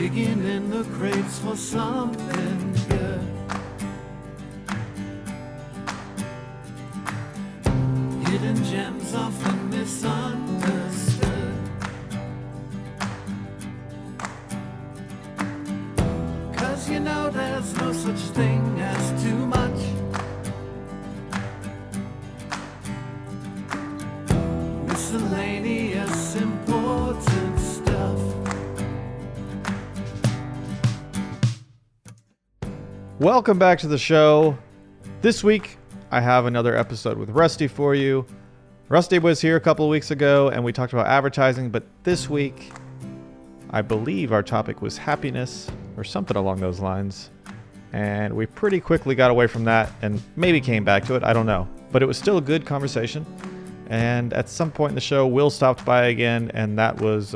digging in the crates for something good. Hidden gems often misunderstood. 'Cause you know there's no such thing as too much. Miscellaneous important stuff. Welcome back to the show. This week, I have another episode with Rusty for you. Rusty was here a couple of weeks ago, and we talked about advertising, but this week, I believe our topic was happiness, or something along those lines. And we pretty quickly got away from that, and maybe came back to it, I don't know. But it was still a good conversation. And at some point in the show, Will stopped by again, and that was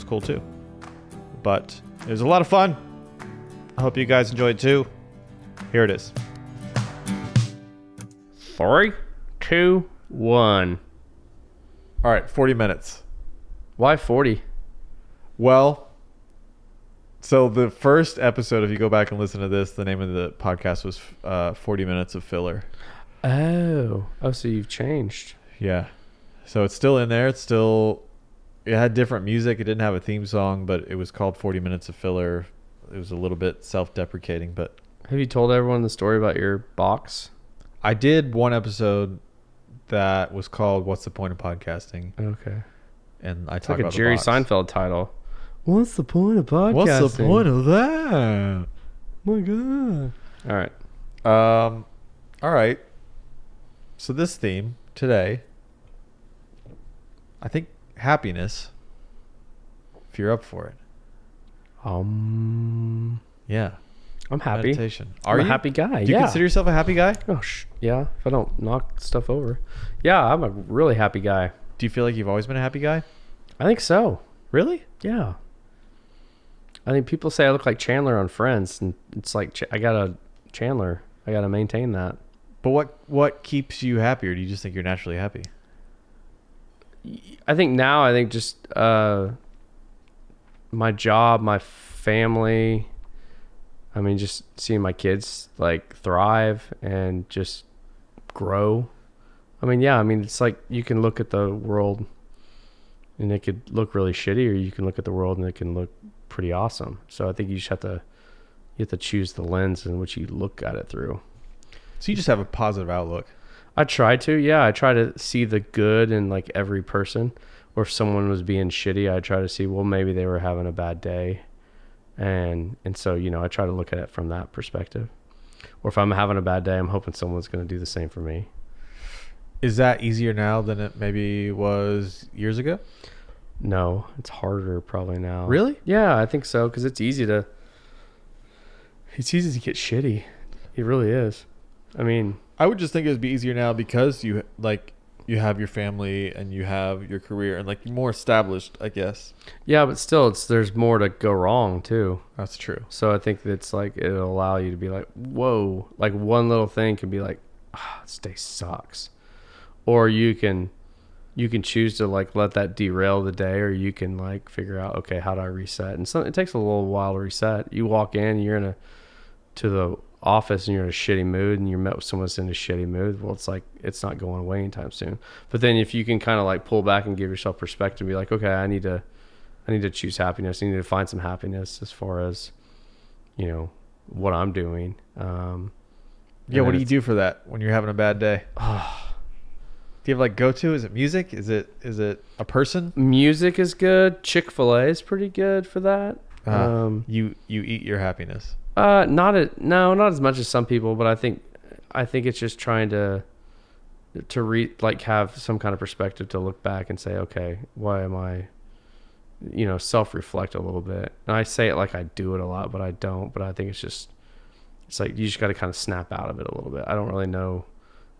cool too. But it was a lot of fun. I hope you guys enjoyed too. Here it is. 3, 2, 1. All right, 40 minutes. Why 40? Well, so the first episode, if you go back and listen to this, the name of the podcast was 40 Minutes of Filler. Oh, so you've changed. Yeah. So it's still in there. It had different music. It didn't have a theme song, but it was called 40 Minutes of Filler. It was a little bit self-deprecating, but Have you told everyone the story about your box? I did one episode that was called "What's the Point of Podcasting?" Okay. and I It's talked like a about Jerry the box. Seinfeld title. What's the point of podcasting? What's the point of that? Oh my God. All right. All right. So this theme today, I think happiness. If you're up for it, yeah. I'm happy. Meditation. I'm a happy guy. Do you yeah. consider yourself a happy guy? Oh, yeah. If I don't knock stuff over. Yeah, I'm a really happy guy. Do you feel like you've always been a happy guy? I think so. Really? Yeah. I think people say I look like Chandler on Friends, and it's like I got to maintain that. But what keeps you happy, or do you just think you're naturally happy? I think just my job, my family. I mean, just seeing my kids like thrive and just grow. I mean, yeah. I mean, it's like you can look at the world and it could look really shitty, or you can look at the world and it can look pretty awesome. So I think you just have to choose the lens in which you look at it through. So you just have a positive outlook. I try to, yeah. I try to see the good in like every person. Or if someone was being shitty, I try to see, well, maybe they were having a bad day. And so, I try to look at it from that perspective. Or if I'm having a bad day, I'm hoping someone's going to do the same for me. Is that easier now than it maybe was years ago? No, it's harder probably now. Really? Yeah, I think so. Because it's easy to get shitty. It really is. I mean, I would just think it would be easier now because you have your family and you have your career and like you're more established, I guess. yeah, but still, there's more to go wrong too. That's true. So I think it's like it'll allow you to be like, whoa, like one little thing can be like, this day sucks, or you can choose to like let that derail the day, or you can like figure out, okay, how do I reset? And so it takes a little while to reset. You walk in, you're to the office and you're in a shitty mood, and you're met with someone that's in a shitty mood. Well, it's like it's not going away anytime soon. But then if you can kind of like pull back and give yourself perspective, be like, okay, I need to choose happiness. I need to find some happiness as far as what I'm doing. Yeah, what do you do for that when you're having a bad day? Do you have like go-to? Is it music? Is it a person? Music is good. Chick-fil-A is pretty good for that. You eat your happiness. Not as much as some people, but I think it's just trying to have some kind of perspective to look back and say, okay, why am I, self-reflect a little bit. And I say it like I do it a lot, but I don't. But I think it's like you just got to kind of snap out of it a little bit. I don't really know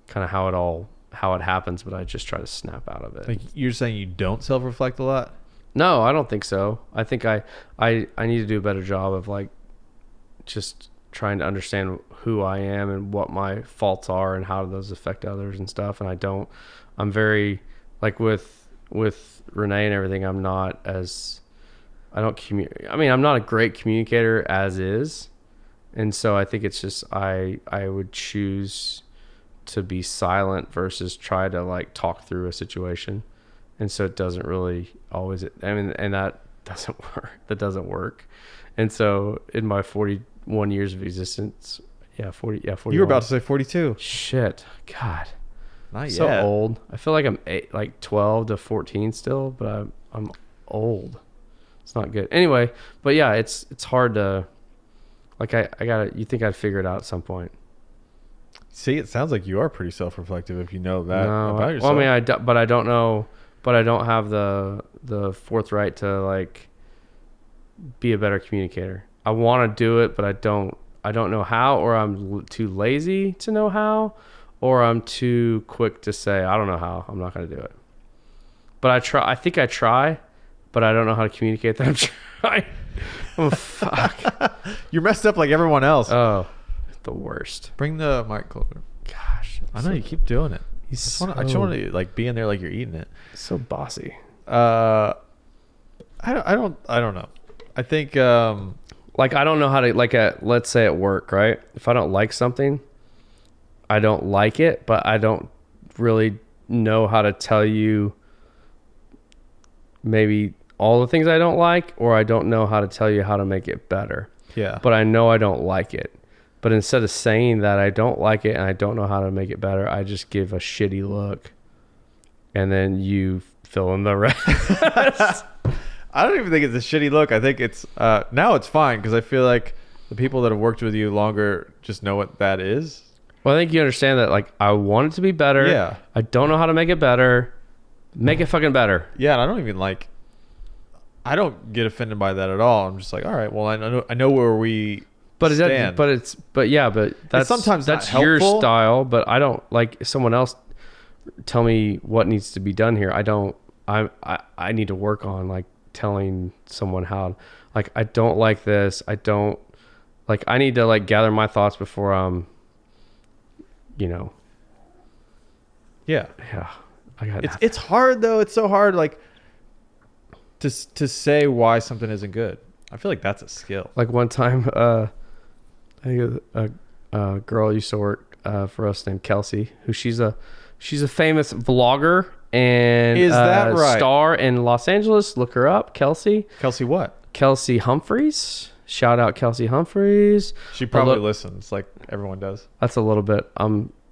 kind of how it happens, but I just try to snap out of it. Like you're saying you don't self-reflect a lot? No, I don't think so. I think I need to do a better job of like just trying to understand who I am and what my faults are and how those affect others and stuff. And I'm very like with Renee and everything, I'm not as I don't communicate. I mean, I'm not a great communicator as is. And so I think it's just, I would choose to be silent versus try to like talk through a situation. And so it doesn't really always, I mean, and that doesn't work. That doesn't work. And so in my 41 years of existence, 41. You were about to say 42. Shit. God. Not So yet. old. I feel like I'm like 12 to 14 still, but I'm old. It's not good. Anyway, but yeah, it's hard to, like, I gotta, you think I'd figure it out at some point. See, it sounds like you are pretty self-reflective if you know that No, about yourself. well, I mean, but I don't know, but I don't have the forthright to like be a better communicator. I want to do it, but I don't know how, or I'm too lazy to know how, or I'm too quick to say, I don't know how, I'm not going to do it. But I think I try, but I don't know how to communicate that I'm trying. Oh, fuck. You're messed up like everyone else. Oh, the worst. Bring the mic closer. Gosh. I know you keep doing it. He's I just want to like be in there like you're eating it. so bossy. I don't know. I think Like, I don't know how to, like, let's say at work, right? If I don't like something, I don't like it, but I don't really know how to tell you maybe all the things I don't like, or I don't know how to tell you how to make it better. yeah. But I know I don't like it. But instead of saying that I don't like it and I don't know how to make it better, I just give a shitty look. And then you fill in the rest. I don't even think it's a shitty look. I think it's now it's fine because I feel like the people that have worked with you longer just know what that is. Well, I think you understand that, like, I want it to be better. Yeah. I don't know how to make it better. Make it fucking better. Yeah, and I don't even like. I don't get offended by that at all. I'm just like, all right, well, I know where we But stand. that's sometimes not that's your helpful. style. But I don't like someone else tell me what needs to be done here. I need to work on like telling someone how, like, I don't like this. I need to like gather my thoughts before I'm, yeah. yeah. I got It's hard though. It's so hard, like to say why something isn't good. I feel like that's a skill. like one time, I think a girl used to work for us named Kelsey, who she's a famous vlogger and Is that right? star in Los Angeles. Look her up, Kelsey. Kelsey, what? Kelsey Humphreys. Shout out Kelsey Humphreys. She probably look- listens, like everyone does. That's a little bit.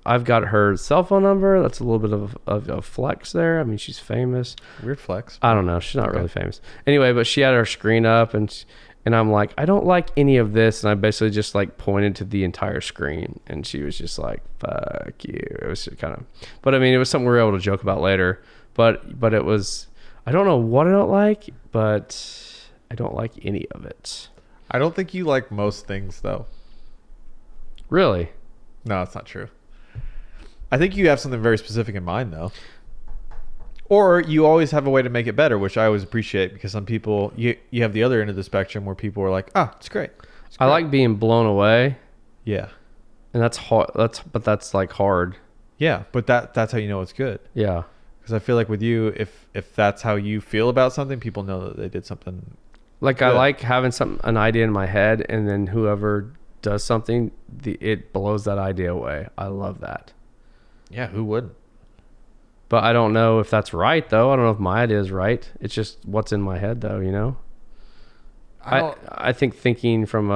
I've got her cell phone number. That's a little bit of a flex there. I mean, she's famous. Weird flex. I don't know. She's not really famous. Anyway, but she had her screen up and I'm like, I don't like any of this. And I basically just like pointed to the entire screen and she was just like, fuck you. It was kind of, but I mean, it was something we were able to joke about later, but it was, I don't know what I don't like, but I don't like any of it. I don't think you like most things though. Really? No, it's not true. I think you have something very specific in mind though. Or you always have a way to make it better, which I always appreciate because some people, you have the other end of the spectrum where people are like, it's great. I like being blown away, Yeah. and that's hard. That's like hard. Yeah. But that's how you know it's good. Yeah. Because I feel like with you, if that's how you feel about something, people know that they did something. Like I Good. like having an idea in my head, and then whoever does something, it blows that idea away. I love that. Yeah. Who wouldn't? But I don't know if that's right, though. I don't know if my idea is right. It's just what's in my head, though, you know? I think thinking from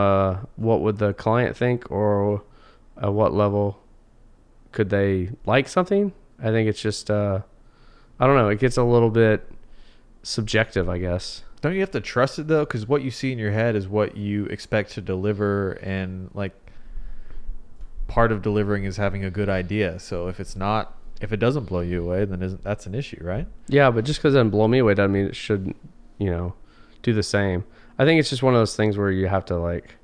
what would the client think, or at what level could they like something? I think it's just, I don't know. It gets a little bit subjective, I guess. Don't you have to trust it though? Because what you see in your head is what you expect to deliver, and like part of delivering is having a good idea. So if it doesn't blow you away, then that's an issue, right? Yeah, but just because it doesn't blow me away doesn't mean it shouldn't, do the same. I think it's just one of those things where you have to like,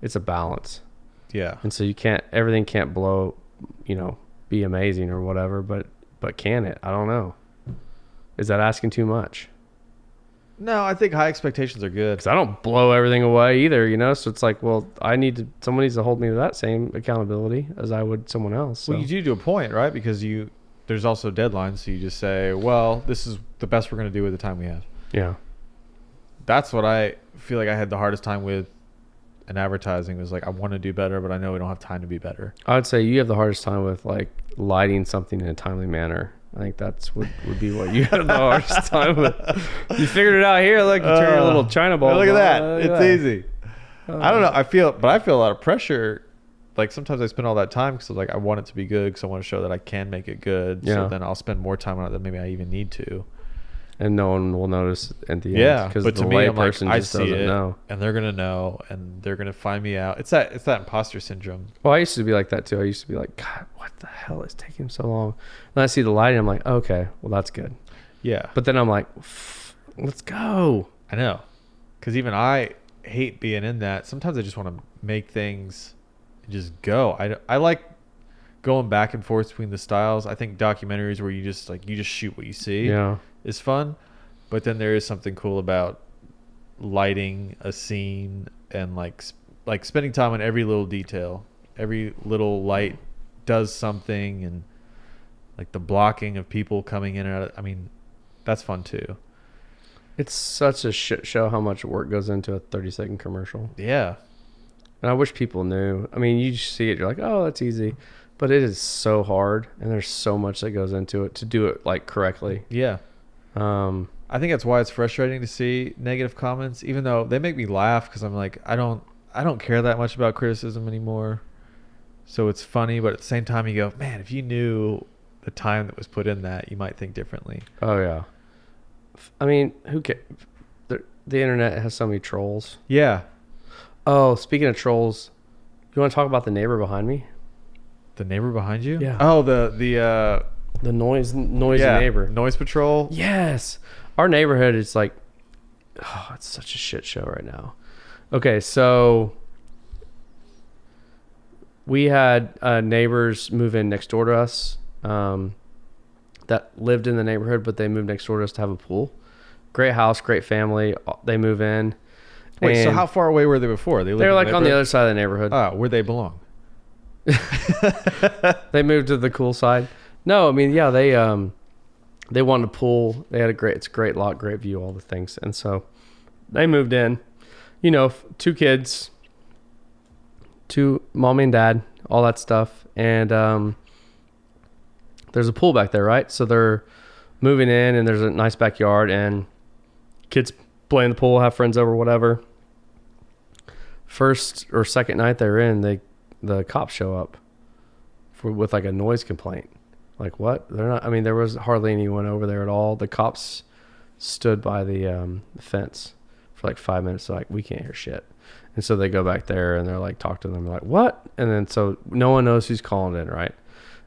it's a balance. Yeah. And so everything can't blow, be amazing or whatever, but can it? I don't know. Is that asking too much? No, I think high expectations are good. Because I don't blow everything away either, so it's like, well, someone needs to hold me to that same accountability as I would someone else. So. Well, you do to a point, right? Because there's also deadlines, so you just say, well, this is the best we're going to do with the time we have. Yeah. that's what I feel like I had the hardest time with in advertising, was like, I want to do better, but I know we don't have time to be better. I would say you have the hardest time with like lighting something in a timely manner. I think that's would be what you have the hardest time with. You figured it out here. Look, you turn your little China ball. Look at that. Look at It's that. easy. I don't know. I feel a lot of pressure. Like sometimes I spend all that time because like I want it to be good, because I want to show that I can make it good. Yeah. So then I'll spend more time on it than maybe I even need to. And no one will notice at the end. Yeah, because but the to me, I'm like, layperson I just see doesn't it, know. and they're gonna know, and they're gonna find me out. It's that imposter syndrome. Well, I used to be like that too. I used to be like, God, what the hell is taking so long? Then I see the lighting, I'm like, okay, well that's good. Yeah, But then I'm like, let's go. I know, because even I hate being in that. Sometimes I just want to make things and just go. I like going back and forth between the styles. I think documentaries where you just shoot what you see Yeah. is fun, but then there is something cool about lighting a scene and like spending time on every little detail. Every little light does something, and like the blocking of people coming in and out. I mean, that's fun too. It's such a shit show how much work goes into a 30-second commercial. Yeah. And I wish people knew. I mean, you just see it, you're like, oh, that's easy. But it is so hard, and there's so much that goes into it to do it like correctly. Yeah. I think that's why it's frustrating to see negative comments, even though they make me laugh, because I'm like, I don't care that much about criticism anymore. So it's funny, but at the same time you go, man, if you knew the time that was put in that, you might think differently. Oh, yeah. I mean, who cares? The internet has so many trolls. Yeah. Oh, speaking of trolls, you want to talk about the neighbor behind me? The neighbor behind you? Yeah. Oh, The noisy yeah, neighbor. Noise patrol. Yes. Our neighborhood is like, oh, it's such a shit show right now. Okay, so we had neighbors move in next door to us that lived in the neighborhood, but they moved next door to us to have a pool. Great house, great family. They move in. Wait, so and how far away were they before? they're like on the other side of the neighborhood. Oh, where they belong. They moved to the cool side. No, I mean, yeah, they wanted a pool. They had it's a great lot, great view, all the things. And so they moved in, 2 kids, 2 mommy and dad, all that stuff. And there's a pool back there, right? So they're moving in, and there's a nice backyard, and kids play in the pool, have friends over, whatever. First or second night they're in, the cops show up with like a noise complaint. Like, what? They're not. I mean, there was hardly anyone over there at all. The cops stood by the fence for like 5 minutes. They're like, we can't hear shit. And so they go back there and they're like, talk to them. They're like, what? And then so no one knows who's calling in, right?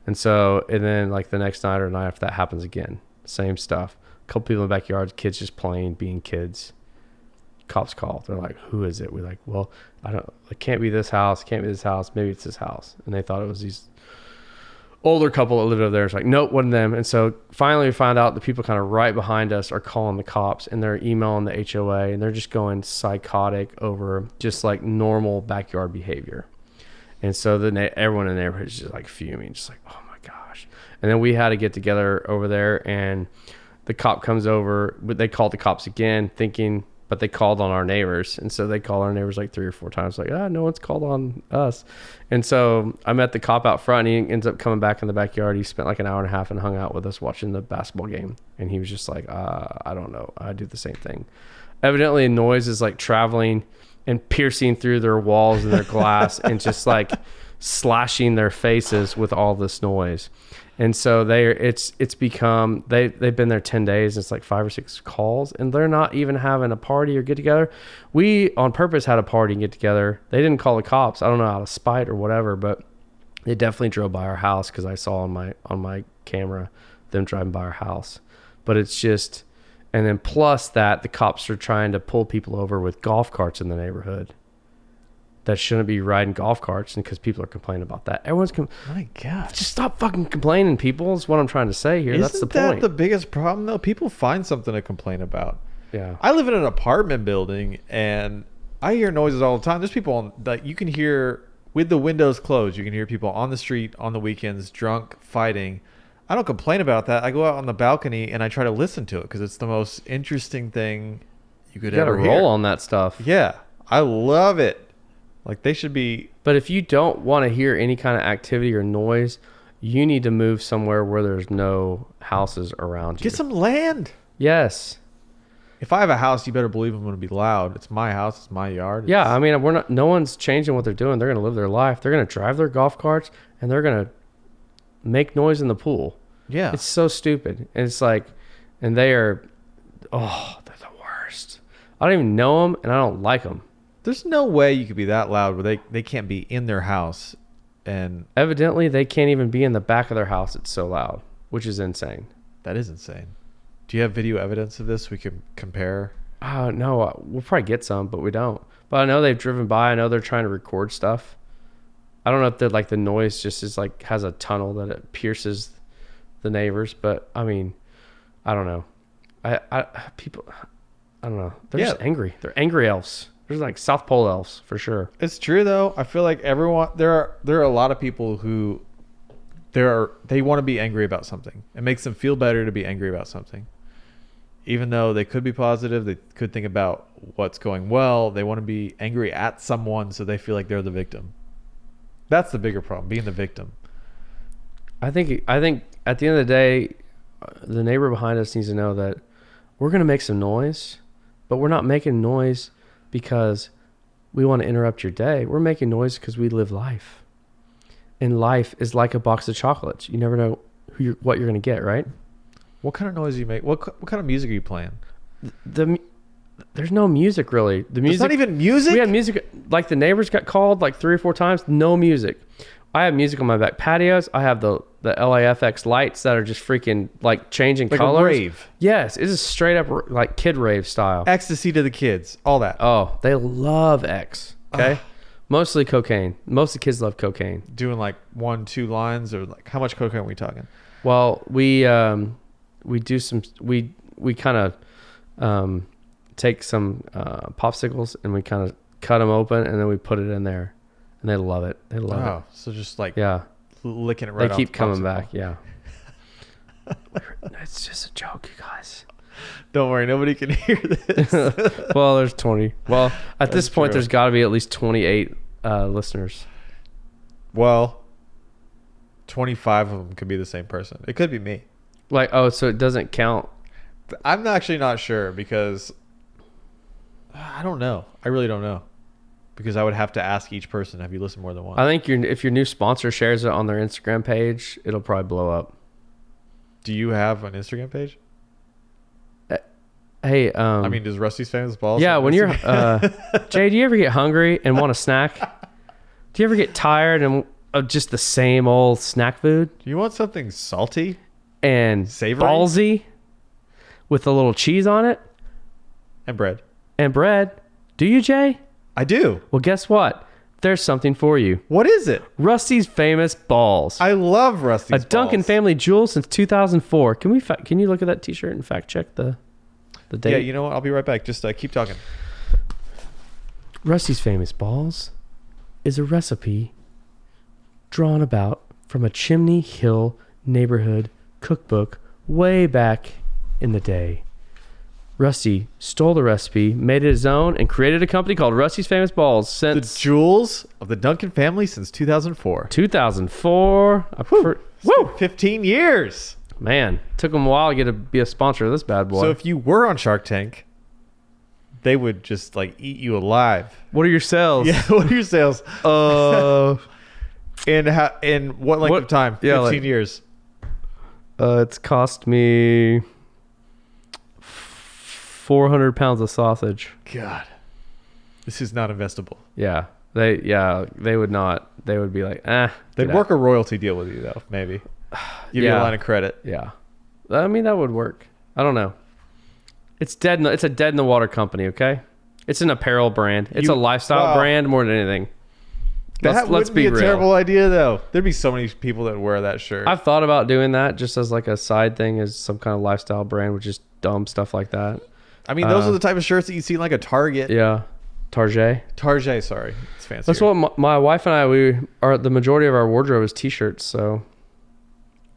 And then like the next night or night after that happens again, same stuff. A couple people in the backyard, kids just playing, being kids. Cops call. They're like, who is it? We're like, well, it can't be this house. Can't be this house. Maybe it's this house. And they thought it was these older couple that lived over there. It's like, nope, wasn't them. And so finally we find out the people kind of right behind us are calling the cops, and they're emailing the HOA, and they're just going psychotic over just like normal backyard behavior. And so everyone in the neighborhood is just like fuming, just like, oh my gosh. And then we had to get together over there, and the cop comes over, but they called the cops again but they called on our neighbors. And so they call our neighbors like 3 or 4 times, like, no one's called on us. And so I met the cop out front, and he ends up coming back in the backyard. He spent like an hour and a half and hung out with us watching the basketball game. And he was just like, I don't know. I do the same thing. Evidently noise is like traveling and piercing through their walls and their glass and just like slashing their faces with all this noise. And so it's become, they've been there 10 days. It's like 5 or 6 calls, and they're not even having a party or get together. We on purpose had a party and get together. They didn't call the cops. I don't know, out of spite or whatever, but they definitely drove by our house, because I saw on my camera them driving by our house. But it's just, and then plus that, the cops are trying to pull people over with golf carts in the neighborhood that shouldn't be riding golf carts, and because people are complaining about that. My God. Just stop fucking complaining, people, is what I'm trying to say here. That's the Isn't that point. the biggest problem, though? People find something to complain about. Yeah. I live in an apartment building, and I hear noises all the time. There's people that you can hear with the windows closed. You can hear people on the street on the weekends, drunk, fighting. I don't complain about that. I go out on the balcony and I try to listen to it, because it's the most interesting thing you could You gotta ever roll hear. on that stuff. Yeah, I love it. Like they should be. But if you don't want to hear any kind of activity or noise, you need to move somewhere where there's no houses around you. Get some land. Yes. If I have a house, you better believe I'm going to be loud. It's my house. It's my yard. Yeah, I mean, we're not. No one's changing what they're doing. They're gonna live their life. They're gonna drive their golf carts, and they're gonna make noise in the pool. Yeah. It's so stupid. And it's like, and they are, oh, they're the worst. I don't even know them, and I don't like them. There's no way you could be that loud where they can't be in their house. And Evidently, they can't even be in the back of their house. It's so loud, which is insane. that is insane. Do you have video evidence of this we can compare? No, we'll probably get some, but we don't. But I know they've driven by. I know they're trying to record stuff. I don't know if the noise just is like has a tunnel that it pierces the neighbors, but I mean, I don't know. People, I don't know. They're just angry. They're angry elves. They're like South Pole elves for sure. It's true though. I feel like everyone there are a lot of people who they want to be angry about something. It makes them feel better to be angry about something. Even though they could be positive, they could think about what's going well. They want to be angry at someone so they feel like they're the victim. That's the bigger problem, being the victim. I think at the end of the day, the neighbor behind us needs to know that we're going to make some noise, but we're not making noise because we want to interrupt your day. We're making noise because we live life. And life is like a box of chocolates. You never know what you're going to get, right? What kind of noise do you make? What kind of music are you playing? There's no music really. The music. It's not even music? We had music. Like the neighbors got called like 3 or 4 times. No music. I have music on my back patios. I have the LAFX lights that are just freaking like changing Like colors. a rave. Yes, it's a straight up like kid rave style. Ecstasy to the kids. All that. Oh, they love X. Okay. Mostly cocaine. Most of the kids love cocaine. Doing like 1-2 lines, or like how much cocaine are we talking? Well, we do some. We kind of take some popsicles and we kind of cut them open and then we put it in there, and they love it. They love Oh, so just like it. Yeah, licking it right they off keep the coming popsicle. back. Yeah. It's just a joke, you guys. Don't worry, nobody can hear this. Well, there's 20. Well, at this That's point, true. there's got to be at least 28 listeners. Well, 25 of them could be the same person. It could be me. Like, oh, so it doesn't count. I'm actually not sure because I don't know. I really don't know, because I would have to ask each person, have you listened more than once? I think if your new sponsor shares it on their Instagram page, it'll probably blow up. Do you have an Instagram page? Hey, I mean, does Rusty's Famous Balls? yeah, have when you're Instagram? Jay, do you ever get hungry and want a snack? Do you ever get tired of just the same old snack food Do you want something salty? and Savory? ballsy with a little cheese on it And bread. and bread? Do you, Jay? I do. Well, guess what? There's something for you. What is it? Rusty's Famous Balls. I love Rusty's A Duncan Balls. family jewel since 2004. Can you look at that T-shirt and fact check the date? Yeah, you know what? I'll be right back. Just keep talking. Rusty's Famous Balls is a recipe drawn about from a Chimney Hill neighborhood cookbook way back in the day. Rusty stole the recipe, made it his own, and created a company called Rusty's Famous Balls The since jewels of the Duncan family since 2004. 2004. Woo! 15 years. Man, took them a while to be a sponsor of this bad boy. So if you were on Shark Tank, they would just like eat you alive. what are your sales? Yeah, what are your sales? In what length What- of time? yeah, 15 like- years. It's cost me 400 pounds of sausage. God, this is not investable. Yeah, they would not. They would be like, They'd get work out. a royalty deal with you though, maybe. Give you a Yeah. line of credit. Yeah, I mean that would work. I don't know. It's dead. It's a dead in the water company. Okay, it's an apparel brand. It's You- a lifestyle wow. brand more than anything. That Let's wouldn't be be a real. terrible idea though. There'd be so many people that wear that shirt. I've thought about doing that just as like a side thing, as some kind of lifestyle brand with just dumb stuff like that. I mean, those are the type of shirts that you see in like a Target. Yeah, Target. Target, sorry. It's fancy. That's what my wife and I, we are, the majority of our wardrobe is t-shirts, so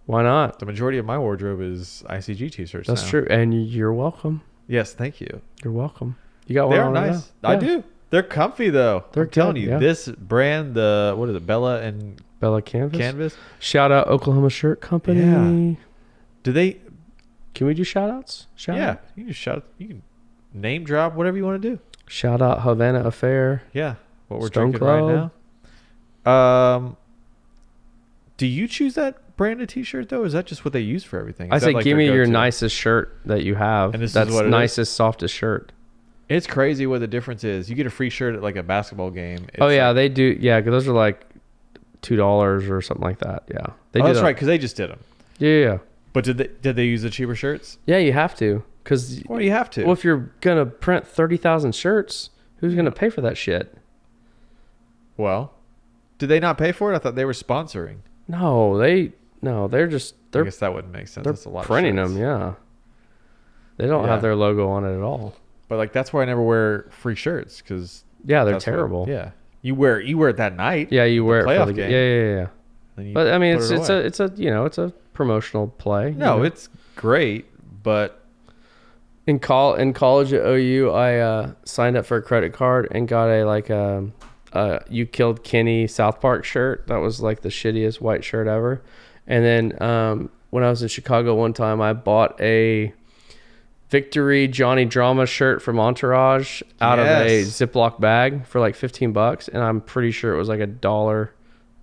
why not? The majority of my wardrobe is ICG t-shirts That's now. true. And you're welcome. Yes, thank you. You're welcome. You got one They're on right nice. now? I Yeah. do. They're comfy though. They're I'm telling good, you, yeah. this brand, the what is it, Bella and Bella Canvas. Canvas? Shout out Oklahoma Shirt Company. Do they? Can we do shout outs? Yeah, you can shout. You can name drop whatever you want to do. Shout out Havana Affair. Yeah, what we're Stone drinking right Club. now. Do you choose that brand of T-shirt though? Or is that just what they use for everything? I Is that say, like give their me your go-to? nicest shirt that you have. And this is That's what it is? nicest, softest shirt. It's crazy what the difference is. You get a free shirt at like a basketball game. It's Oh yeah, like, they do. Yeah, because those are like $2 or something like that. Yeah, they oh, do that's that. right, because they just did them. Yeah. But did they use the cheaper shirts? Yeah, you have to. Because Well, you have to. well, if you're gonna print 30,000 shirts, who's gonna pay for that shit? Well, did they not pay for it? I thought they were sponsoring. No, they're just I guess that wouldn't make sense. they're That's a lot printing of shirts. them. Yeah, they don't Yeah. have their logo on it at all. But like that's why I never wear free shirts because Yeah, they're terrible. Yeah, you wear it that night. Yeah, you wear it playoff for the game. Yeah. then you But I mean, put it's it away. it's a promotional play. No, you know? it's great, but in college at OU, I signed up for a credit card and got a "You Killed Kenny" South Park shirt. That was like the shittiest white shirt ever. And then when I was in Chicago one time, I bought a Victory Johnny Drama shirt from Entourage out of a Yes. Ziploc bag for like $15, and I'm pretty sure it was like $1.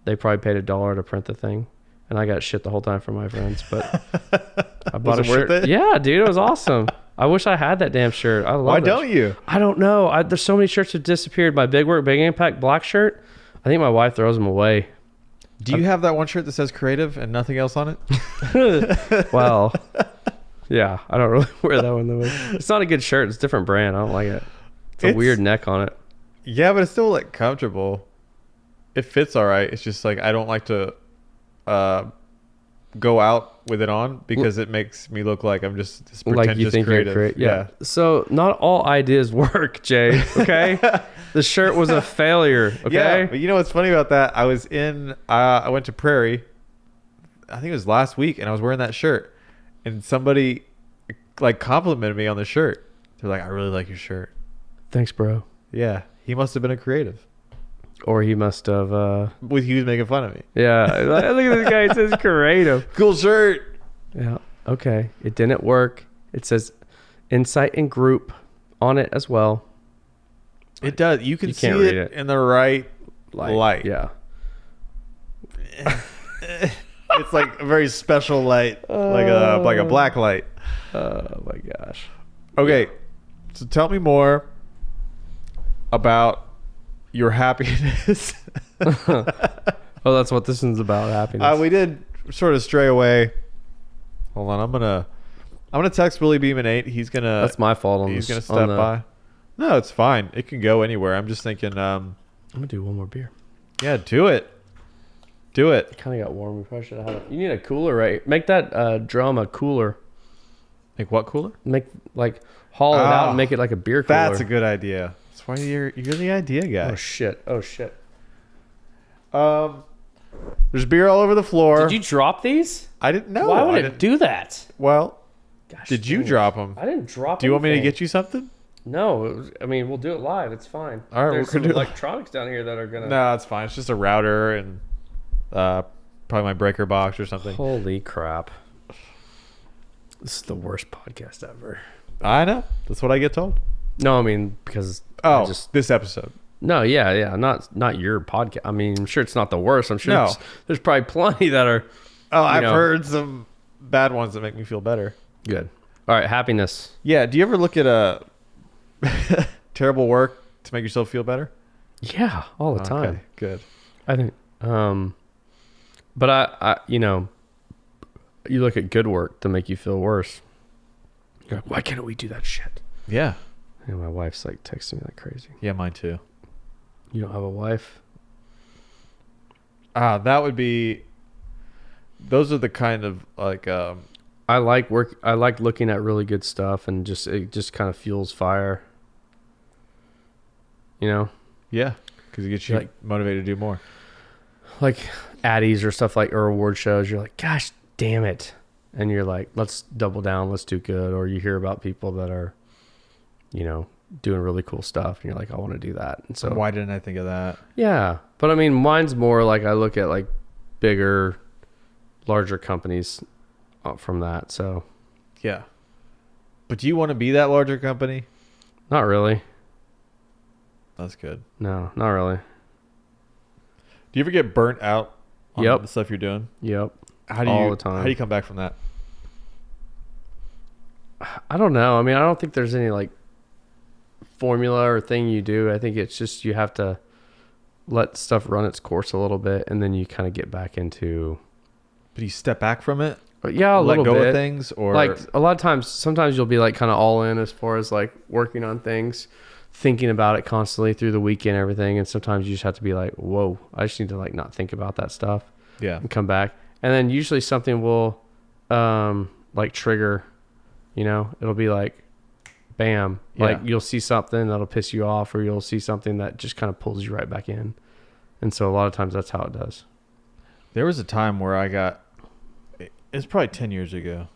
They probably paid $1 to print the thing, and I got shit the whole time from my friends. But I bought Was a it shirt. worth it? Yeah, dude, it was awesome. I wish I had that damn shirt. I love why it. don't you? I don't know. There's so many shirts have disappeared. My Big Work, Big Impact black shirt. I think my wife throws them away. Do you have that one shirt that says creative and nothing else on it? Well, yeah, I don't really wear that one though. It's not a good shirt. It's a different brand. I don't like it. It's a It's- weird neck on it. Yeah, but it's still like comfortable. It fits all right. It's just like I don't like to go out with it on because it makes me look like I'm just this pretentious Like you think creative. you're creative. Yeah. So not all ideas work, Jay. Okay. The shirt was a failure. Okay. Yeah, but you know what's funny about that? I went to Prairie, I think it was last week, and I was wearing that shirt, and somebody like complimented me on the shirt. They're like, "I really like your shirt." Thanks, bro. Yeah, he must have been a creative. Or he must have. He was making fun of me. Yeah. Look at this guy. It says creative. Cool shirt. Yeah. Okay. It didn't work. It says insight and group on it as well. It does. You can You see can't read it it. in the right light. Yeah. It's like a very special light, like a black light. Oh my gosh. Okay, so tell me more about your happiness. Oh, that's what this one's about. Happiness. We did sort of stray away. Hold on, I'm gonna text Willie Beam and 8. He's gonna That's my fault. On he's this, gonna on step the- by. No, it's fine. It can go anywhere. I'm just thinking. I'm gonna do one more beer. Yeah, do it. Do it. Kind of got warm. We probably should have it. You need a cooler, right? Make that drum a cooler. Like what cooler? Make like haul it out Oh, and make it like a beer cooler. That's a good idea. That's why you're the idea guy. Oh shit! Oh shit! There's beer all over the floor. Did you drop these? I didn't know. Why would I it didn't- do that? Well, Gosh, did you dang it. drop them? I didn't drop. Do you want me to anything. get you something? No, I mean we'll do it live. It's fine. All right, There's we're some gonna do it. electronics down here that are gonna. No, it's fine. It's just a router and probably my breaker box or something. Holy crap! This is the worst podcast ever. I know. That's what I get told. No, I mean because Oh, I just this episode. no, yeah, not your podcast. I mean, I'm sure it's not the worst. I'm sure No. there's probably plenty that are Oh, I've know. heard some bad ones that make me feel better. good. All right, happiness. Yeah. Do you ever look at terrible work to make yourself feel better? Yeah, all the time. Okay, good. I think. But I you look at good work to make you feel worse. You're like, why can't we do that shit? Yeah. And my wife's like texting me like crazy. Yeah, mine too. You don't have a wife? That would be. Those are the kind of like. I like work. I like looking at really good stuff, and it just kind of fuels fire. You know, Yeah, because it gets you Like- motivated to do more. like Addies or stuff like or award shows. You're like, gosh, damn it, and you're like, let's double down, let's do good. Or you hear about people that are, doing really cool stuff, and you're like, I want to do that. And so Why didn't I think of that? yeah, but I mean, mine's more like I look at like bigger, larger companies from that. So Yeah. But do you want to be that larger company? not really. That's good. No, not really. Do you ever get burnt out on Yep. the stuff you're doing? Yep. How do All you the time. How do you come back from that? I don't know. I mean, I don't think there's any like formula or thing you do. I think it's just you have to let stuff run its course a little bit, and then you kind of get back into. But you step back from it, But yeah, a let little go bit. of things, or Like a lot of times, sometimes you'll be like kind of all in as far as like working on things, thinking about it constantly through the week and everything. And sometimes you just have to be like, whoa, I just need to like not think about that stuff yeah, and come back. And then usually something will like trigger, you know, it'll be like, bam, like Yeah. you'll see something that'll piss you off, or you'll see something that just kind of pulls you right back in. And so a lot of times that's how it does. There was a time where I got, it's probably 10 years ago,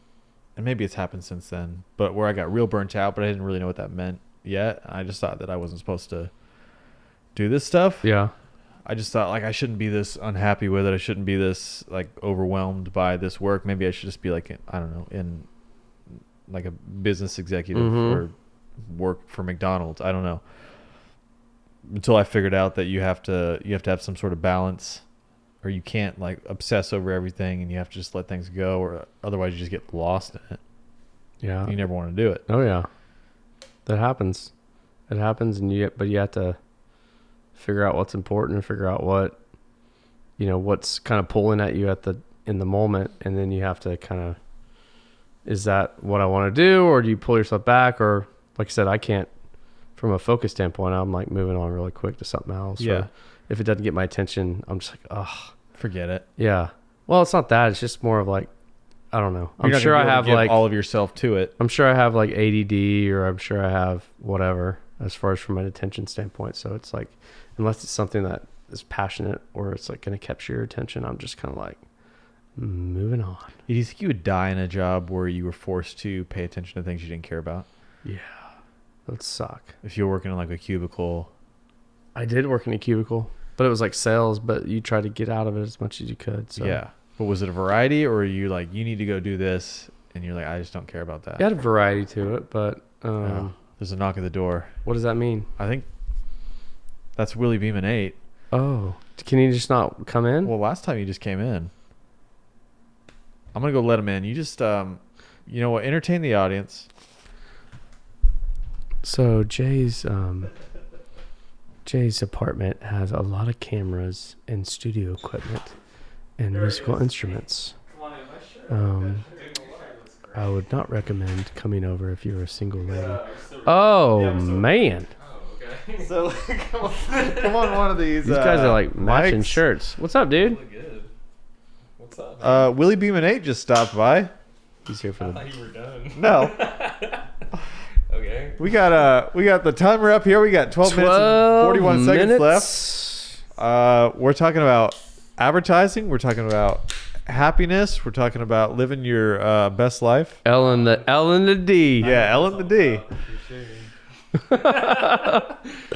and maybe it's happened since then, but where I got real burnt out, but I didn't really know what that meant yet. I just thought that I wasn't supposed to do this stuff. Yeah. I just thought like I shouldn't be this unhappy with it. I shouldn't be this like overwhelmed by this work. Maybe I should just be like, I don't know, in like a business executive Mhm. or work for McDonald's. I don't know. Until I figured out that you have to have some sort of balance, or you can't like obsess over everything, and you have to just let things go, or otherwise you just get lost in it. Yeah. You never want to do it. Oh yeah, that happens. It happens, and you have to figure out what's important and figure out what, you know, what's kind of pulling at you in the moment, and then you have to kind of, is that what I want to do, or do you pull yourself back, or like I said, I can't, from a focus standpoint, I'm like moving on really quick to something else. Yeah. Or if it doesn't get my attention, I'm just like, oh, Forget it. yeah. Well, it's not that. It's just more of like, I don't know. You're I'm not sure gonna I be able to have give like all of yourself to it. I'm sure I have like ADD, or I'm sure I have whatever as far as from an attention standpoint. So it's like, unless it's something that is passionate or it's like going to capture your attention, I'm just kind of like moving on. Do you think you would die in a job where you were forced to pay attention to things you didn't care about? Yeah, that would suck. If you're working in like a cubicle. I did work in a cubicle, but it was like sales, but you try to get out of it as much as you could. So Yeah. But was it a variety, or are you like, you need to go do this, and you're like, I just don't care about that? it had a variety to it, but Oh, there's a knock at the door. what does that mean? I think that's Willie Beeman 8. Oh, can he just not come in? Well, last time he just came in. I'm going to go let him in. You just, you know what, entertain the audience. So Jay's apartment has a lot of cameras and studio equipment and musical instruments. I would not recommend coming over if you're a single lady. Oh man, So, come on one of these. these guys are like matching mics. shirts. What's up, dude? Good. What's up? Man? Willie Beeman 8 just stopped by. He's here for I the. thought you were done. No. Okay. We got the timer up here. We got 12 minutes and 41 seconds left. We're talking about advertising. We're talking about happiness. We're talking about living your best life. L and the D. Yeah, L and the D.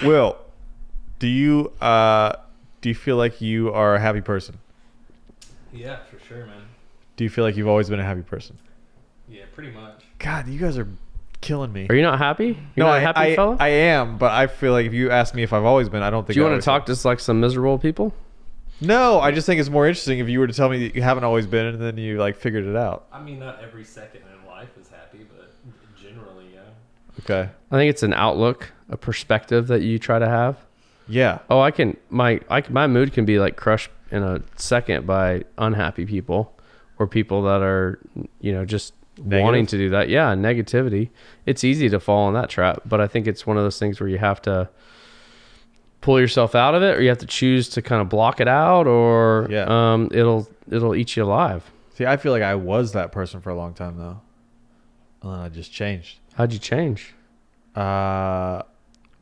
Will, do you feel like you are a happy person? Yeah, for sure, man. Do you feel like you've always been a happy person? Yeah, pretty much. God, you guys are killing me. Are you not happy? You're not a happy fella? I am, but I feel like if you ask me if I've always been, I don't think. Do you I want always to talk have. to like some miserable people? No, I just think it's more interesting if you were to tell me that you haven't always been, and then you like figured it out. I mean, not every second in life is happy, but generally, yeah. Okay. I think it's an outlook, a perspective that you try to have. Yeah. Oh, my mood can be like crushed in a second by unhappy people or people that are, you know, just wanting Negative? to do that. Yeah, negativity. It's easy to fall in that trap, but I think it's one of those things where you have to pull yourself out of it, or you have to choose to kind of block it out, or Yeah. it'll eat you alive. See, I feel like I was that person for a long time though, and then I just changed. How'd you change? Uh,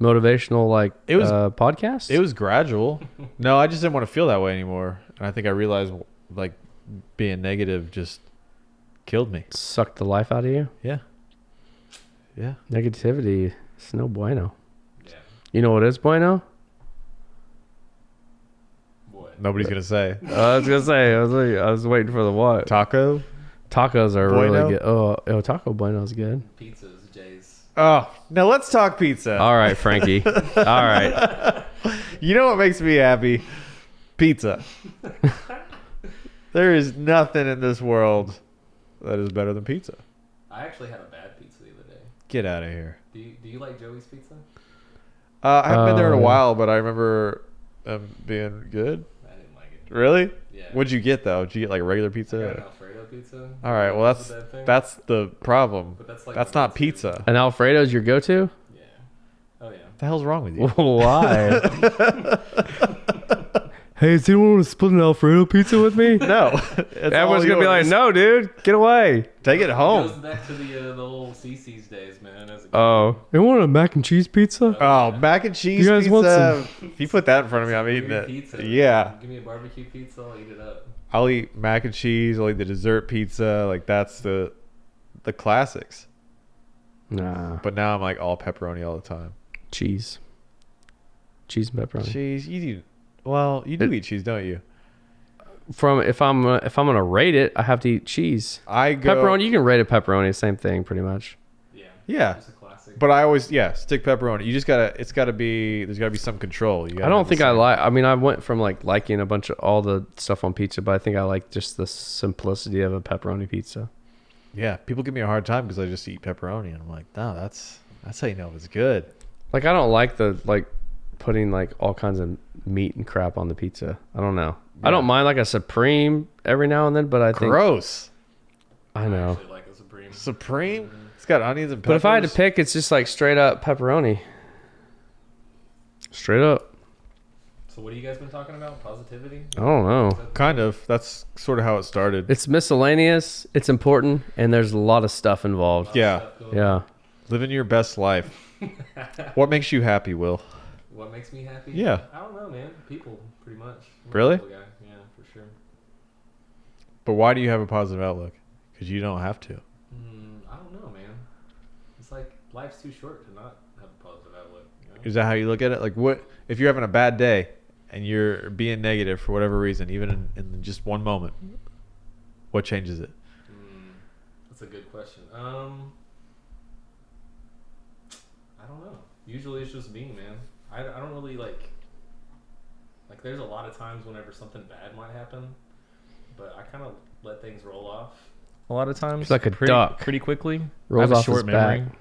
Motivational It was- podcast? it was gradual. No, I just didn't want to feel that way anymore, and I think I realized like being negative just killed me. Sucked the life out of you. Yeah. Yeah. Negativity It's no bueno. Yeah. You know what is bueno? What? Nobody's gonna say I was gonna say I was waiting for the what. taco. Tacos are Bueno? really good. Oh, Taco Bueno's good. Pizzas, Jay's. Oh, now let's talk pizza. All right, Frankie. All right. You know what makes me happy? Pizza. There is nothing in this world that is better than pizza. I actually had a bad pizza the other day. Get out of here. Do you like Joey's Pizza? I haven't been there in a while, but I remember them being good. I didn't like it. Really? Yeah. What'd you get though? Did you get like regular I pizza? got an Alfredo pizza. All right. Well, Is it a bad thing? that's the problem. But that's like That's the not go-to. pizza. And Alfredo's your go-to? Yeah. Oh yeah. What the hell's wrong with you? Why? Hey, does anyone want to split an Alfredo pizza with me? No. Everyone's gonna be like, "No, dude, get away." Take it Goes home. back to the old CC's days, man. As a kid. Oh, you want a mac and cheese pizza? Oh, mac and cheese You guys want pizza. If you put that in front of me, I'm Give eating me it. pizza. Yeah. Give me a barbecue pizza. I'll eat it up. I'll eat mac and cheese. I'll eat the dessert pizza. Like that's the classics. Nah, But now I'm like all pepperoni all the time. cheese and pepperoni. Cheese, you do. Well, you do eat cheese, don't you? From if I'm gonna rate it, I have to eat cheese. I go Pepperoni, you can rate a pepperoni, same thing, pretty much. Yeah. Yeah. It's a classic. But I always stick pepperoni. You just gotta. It's gotta be. There's gotta be some control. You gotta I don't have the think I same- like. I mean, I went from like liking a bunch of all the stuff on pizza, but I think I like just the simplicity of a pepperoni pizza. Yeah, people give me a hard time because I just eat pepperoni, and I'm like, no, that's how you know if it's good. Like I don't like the putting like all kinds of meat and crap on the pizza. I don't know. I don't mind like a supreme every now and then, but I think Gross. I know. actually like a Supreme. Supreme. It's got onions and peppers. But if I had to pick, it's just like straight up pepperoni. Straight up. So what have you guys been talking about? Positivity? I don't know. kind of. That's sort of how it started. It's miscellaneous. It's important, and there's a lot of stuff involved. Yeah. Yeah. Living your best life. What makes you happy, Will? What makes me happy? Yeah. I don't know, man. People, pretty much. I'm a Really? people guy. Yeah, for sure. But why do you have a positive outlook? Because you don't have to. I don't know, man. It's like life's too short to not have a positive outlook. You know? Is that how you look at it? Like, what if you're having a bad day and you're being negative for whatever reason, even in just one moment? What changes it? That's a good question. I don't know. Usually it's just me, man. I don't really like there's a lot of times whenever something bad might happen, but I kind of let things roll off. A lot of times, It's like a pretty, duck. pretty quickly. Rolls I have off a short his memory. back.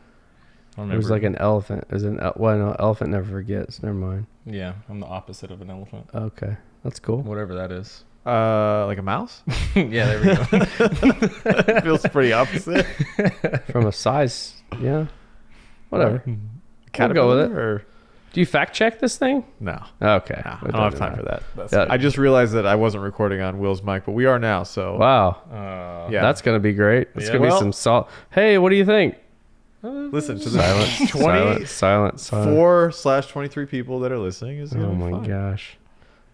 I'll It was never- like an elephant. Is an well, no, elephant never forgets. Never mind. yeah, I'm the opposite of an elephant. Okay, that's cool. Whatever that is. Like a mouse? Yeah, there we go. It feels pretty opposite. From a size, yeah. Whatever. Caterpillar go with it. Or Do you fact check this thing? no? Okay. No, I It don't have doesn't time for matter. that. Yeah. I just realized that I wasn't recording on Will's mic, but we are now. So Wow. yeah. That's gonna be great. It's Yeah. gonna Well- be some salt. Hey, what do you think? Listen to the Silent. 24/23 people that are listening is gonna Oh be my fun. gosh.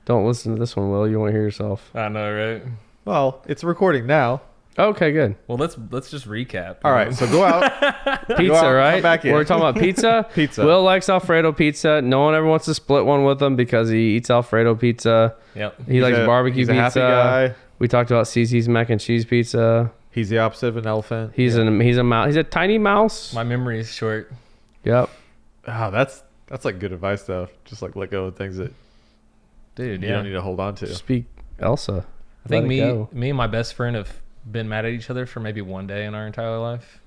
Don't listen to this one, Will. You won't hear yourself. I know, right? Well, it's recording now. Okay, good. Well, let's just recap. All right, so go out. Pizza, out, come right? back in. We're talking about pizza. Pizza. Will likes Alfredo pizza. No one ever wants to split one with him because he eats Alfredo pizza. Yep. He likes barbecue he's a happy pizza. guy. We talked about Cece's mac and cheese pizza. He's the opposite of an elephant. He's a mouse. He's a tiny mouse. My memory is short. Yep. Oh, that's like good advice though. Just like let go of things that Dude, you yeah. don't need to hold on to. Speak Elsa. I think Let it go. me and my best friend have been mad at each other for maybe one day in our entire life.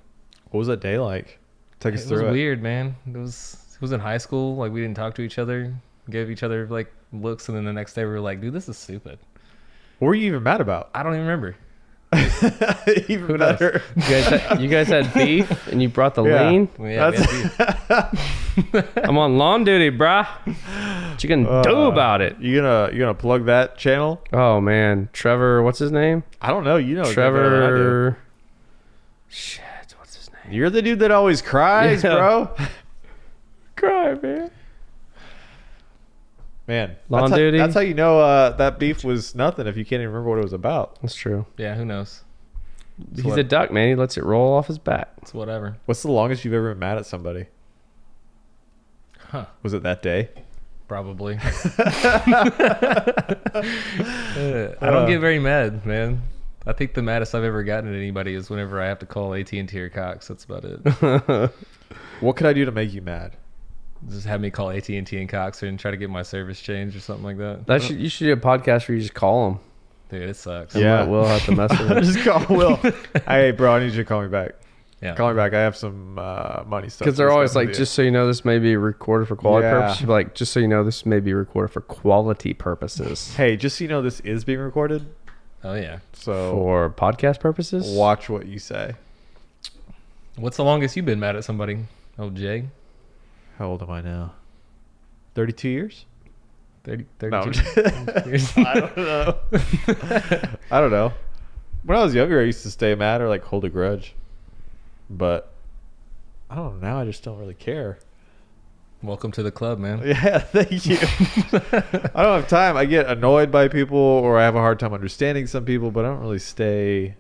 What was that day like? Take us It was through it. weird, man. It was in high school. Like, we didn't talk to each other, gave each other like looks, and then the next day we were like, dude, this is stupid. What were you even mad about? I don't even remember. Even Who knows? better. You guys had beef and you brought the Yeah. lean. Yeah, we That's- had beef. I'm on lawn duty, bruh. What you gonna do about it? You gonna plug that channel? Oh man, Trevor. What's his name? I don't know. You know it better than I do. Trevor. Shit. What's his name? You're the dude that always cries, Yeah. bro. Cry, man. Man, Lawn that's duty? That's how you know that beef was nothing if you can't even remember what it was about. That's true. Yeah, who knows? He's a duck, man. He lets it roll off his back. It's whatever. What's the longest you've ever been mad at somebody? Was it that day? Probably. I don't get very mad, man. I think the maddest I've ever gotten at anybody is whenever I have to call AT&T or Cox. That's about it. What could I do to make you mad? Just have me call AT&T and Cox and try to get my service changed or something like that. You should do a podcast where you just call them. Dude, it sucks. Yeah. We'll have to mess with it. Just call Will. Hey, bro, I need you to call me back. Yeah. Call me back. I have some money stuff. Because to they're always discuss like, with you. just so you know, this may be recorded for quality Yeah. purposes. Like, just so you know, this may be recorded for quality purposes. Hey, just so you know, this is being recorded. Oh, yeah. So For podcast purposes? watch what you say. What's the longest you've been mad at somebody? Oh, Jay? How old am I now? 32 years? 30, No, 32 years? I don't know. I don't know. When I was younger, I used to stay mad or like hold a grudge. But I don't know. Now I just don't really care. Welcome to the club, man. Yeah, thank you. I don't have time. I get annoyed by people or I have a hard time understanding some people, but I don't really stay.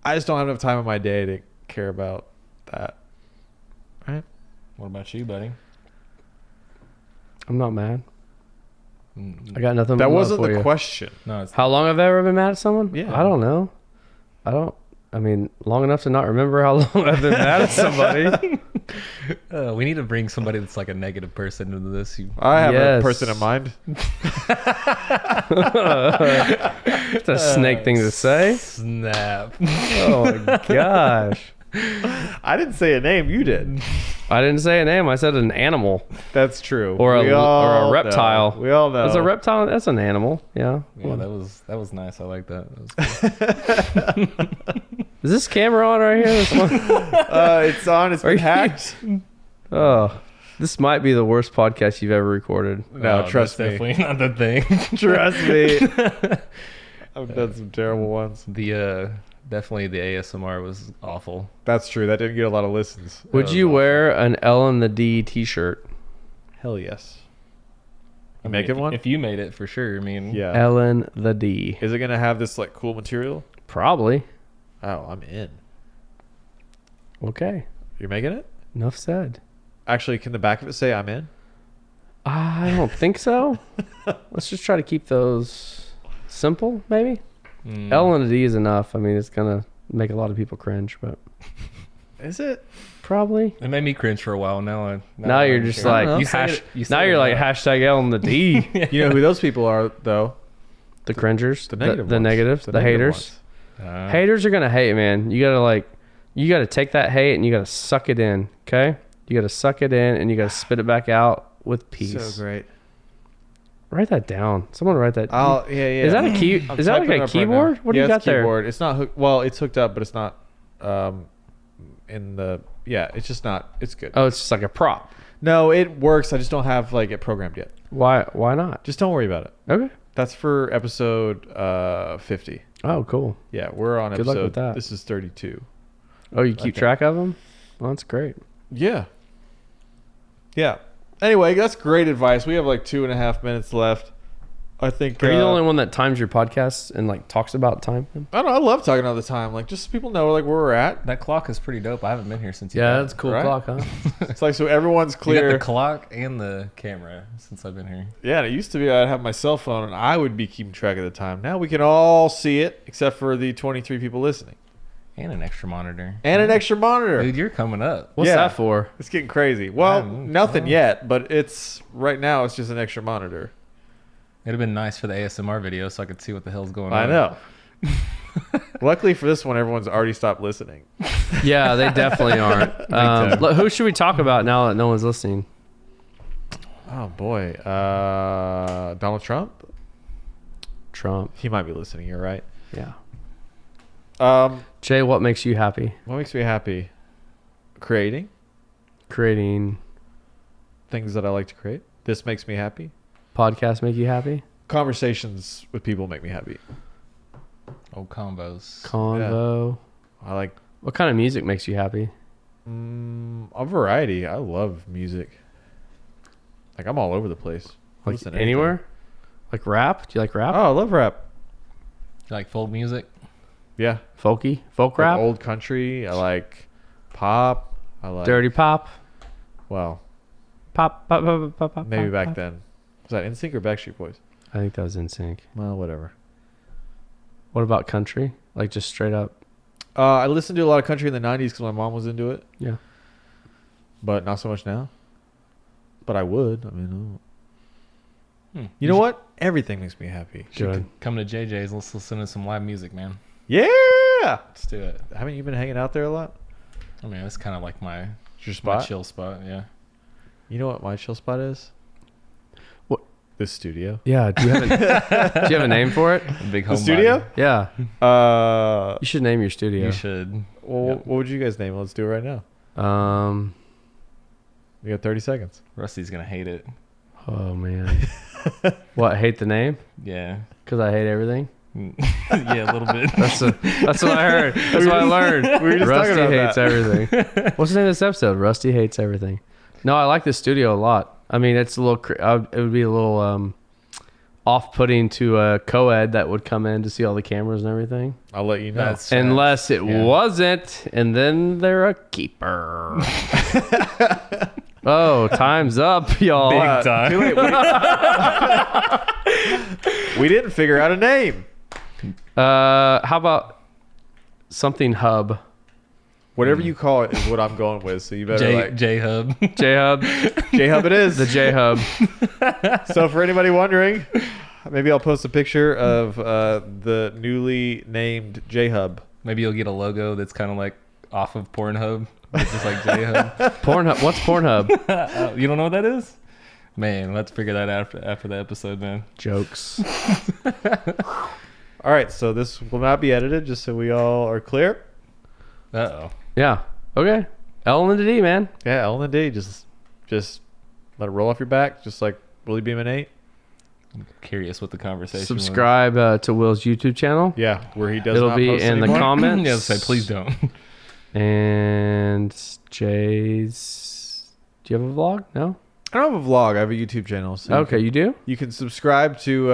I just don't have enough time in my day to care about that. Right? What about you, buddy? I'm not mad. Mm, I got nothing but That love wasn't for the you. question. No, it's How long have I ever been mad at someone? Yeah. I don't know. I mean, long enough to not remember how long I've been mad at somebody. we need to bring somebody that's like a negative person into this. I have Yes. a person in mind. It's a snake thing to say. Snap. Oh my gosh. I didn't say a name. You did. I didn't say a name. I said an animal That's true. or We a all reptile. know. We all know. That's a reptile. That's an animal. Yeah. Yeah, that was nice. I like that. That was cool. Is this camera on right here? This one? It's on. It's Are been you- hacked. Oh, this might be the worst podcast you've ever recorded. No, Oh, trust that's me. definitely not the thing. Trust me. I've done some terrible ones. The definitely the ASMR was awful. That's true. That didn't get a lot of listens. Would That you was wear an L and the D T-shirt? awful. Hell yes. I mean, Making if, one? If you made it for sure. I mean, Yeah. Ellen the D. Is it gonna have this like cool material? Probably. Oh, I'm in. Okay. You're making it? Enough said. Actually, can the back of it say I'm in? I don't think so. Let's just try to keep those simple, maybe. Mm. L and a D is enough. I mean, it's gonna make a lot of people cringe, but Is it? probably. It made me cringe for a while. Now Now you're just I like don't know. You say hash. it- you say Now it you're like enough. hashtag L and the D. You know who those people are, though? The cringers, The negative the ones. negatives, the negative haters. ones. Haters are gonna hate, man. You gotta take that hate and you gotta suck it in. Okay, you gotta suck it in and you gotta spit it back out with peace. So great. Write that down. Someone write that. Yeah. Is that a key? I'm Is that typing like it a up right now. keyboard? What do Yeah, you got it's there? keyboard. It's not hooked. Well, it's hooked up, but it's not. In the it's just not. It's good. Oh, it's just like a prop. No, it works. I just don't have like it programmed yet. Why? Why not? Just don't worry about it. Okay. That's for episode 50. Oh, cool. Yeah, we're on Good luck episode. with that. This is 32. Oh, you keep think. track of them? Well, that's great. Yeah. Yeah. Anyway, that's great advice. We have like 2.5 minutes left. I think. Are you the only one that times your podcasts and like talks about time? I don't know. I love talking all the time. Like, just so people know like where we're at. That clock is pretty dope. I haven't been here since. you Yeah, got that's it. a cool Right? clock, huh? It's like so everyone's You got clear. the clock and the camera since I've been here. Yeah, and it used to be I'd have my cell phone and I would be keeping track of the time. Now we can all see it except for the 23 people listening. And an extra monitor. And an extra monitor. Dude, you're coming up. What's Yeah. that for? It's getting crazy. Well, Yeah, nothing yet, but it's right now it's just an extra monitor. It'd have been nice for the ASMR video so I could see what the hell's going on. I know. Luckily for this one, everyone's already stopped listening. Yeah, they definitely aren't. Who should we talk about now that no one's listening? Oh boy. Donald Trump? Trump. He might be listening, you're right. Yeah. What Jay, what makes you happy? makes me happy? Creating Creating things that I like to create. This makes me happy. podcasts make you happy? Conversations with people make me happy. Old combos. Convo. I like What kind of music makes you happy? a variety. I love music. Like I'm all over the place. I Like listen to anything. anywhere? Like rap? Do you like rap? Oh, I love rap. You like folk music? Yeah. Folky? Folk Like rap? old country. I like pop. I like Dirty pop? Well, Pop, pop, pop, pop, pop. Maybe pop, back pop. then. Was that NSYNC or Backstreet Boys? I think that was NSYNC. Well, whatever. What about country? Like just straight up. I listened to a lot of country in the 90s because my mom was into it, Yeah. but not so much now. But I would. I mean, you should- know what? Everything makes me happy. Good. Come to JJ's. Let's listen to some live music, man. Yeah. Let's do it. Haven't you been hanging out there a lot? I mean, it's kind of like my It's your my spot. chill spot. Yeah. You know what my chill spot is? What? This studio. Yeah. Do you have a name for it? Big The homebody. studio? Yeah. Uh, You should name your studio. You should. well, Yep. what would you guys name it? Let's do it right now. You got 30 seconds. Rusty's gonna hate it. Oh man. What? Hate the name? Yeah. Because I hate everything. Yeah, a little bit. That's what I heard. That's what I learned. We were just Rusty talking about hates that. everything. What's the name of this episode? Rusty hates everything. No, I like this studio a lot. I mean, it's a little. It would be a little off-putting to a co-ed that would come in to see all the cameras and everything. I'll let you know. That's Unless it yeah. wasn't, and then they're a keeper. Oh, time's up, y'all. big time. Too late. We didn't figure out a name. How about something hub? Whatever you call it is what I'm going with. So you better J Hub. J hub, J Hub it is. the J hub. So for anybody wondering, maybe I'll post a picture of the newly named J Hub. Maybe you'll get a logo that's kind of like off of Pornhub. It's just like J Hub. Pornhub. What's Pornhub? You don't know what that is? Man, let's figure that out after the episode, man. Jokes. All right, so this will not be edited, just so we all are clear. Uh-oh. Yeah. Okay. L and the D, man. Yeah, L and D, just let it roll off your back, just like Willie Beam and 8. Curious what the conversation was. Subscribe to Will's YouTube channel. Yeah, where he does It'll not be post in the anymore. comments. Yeah, say please don't. And Jay's. Do you have a vlog? No. I don't have a vlog. I have a YouTube channel. So Okay, you do. you can subscribe to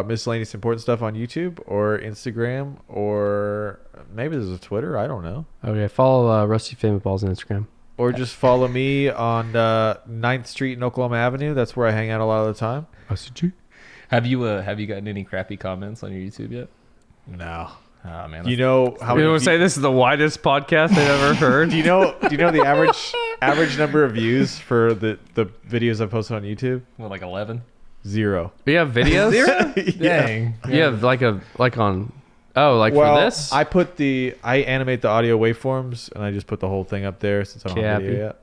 Miscellaneous Important Stuff on YouTube or Instagram, or maybe there's a Twitter. I don't know. Okay, follow Rusty Famous Balls on Instagram. Or just follow me on 9th Street and Oklahoma Avenue. That's where I hang out a lot of the time. Have you gotten any crappy comments on your YouTube yet? No. Oh man. You know how You many want to say this is the widest podcast I've ever heard? do you know the average number of views for the videos I've posted on YouTube? what, like 11? 0. We have videos. Yeah. Dang. You have like on. Oh, like Well, for this? I animate the audio waveforms and I just put the whole thing up there since I don't have Cappy. video yet.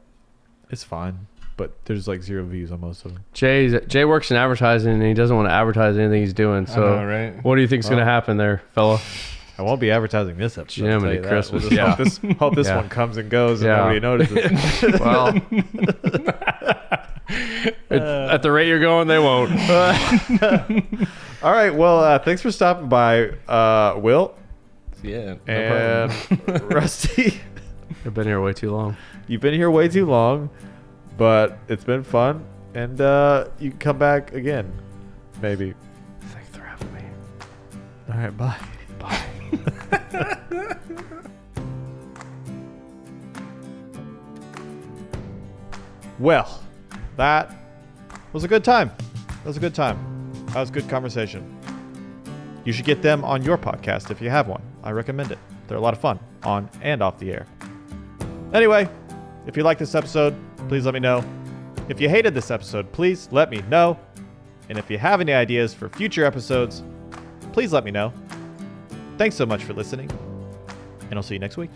It's fine, but there's like 0 views on most of them. Jay works in advertising and he doesn't want to advertise anything he's doing. So, I know, right? what do you think's going to Well, happen there, fella? I won't be advertising this episode. I'll tell Jiminy you that. Christmas, We'll just yeah. hope this Yeah. one comes and goes and Yeah. nobody notices. Well, at the rate you're going, they won't. All right. Well, thanks for stopping by, Will Yeah. No and problem. Rusty. I've been here way too long. You've been here way too long, but it's been fun, and you can come back again, maybe. Thanks for having me. All right. Bye. Well, that was a good time. That was a good time. That was good conversation. You should get them on your podcast if you have one. I recommend it. They're a lot of fun on and off the air. Anyway, if you like this episode, please let me know. If you hated this episode, please let me know. And if you have any ideas for future episodes, please let me know. Thanks so much for listening, and I'll see you next week.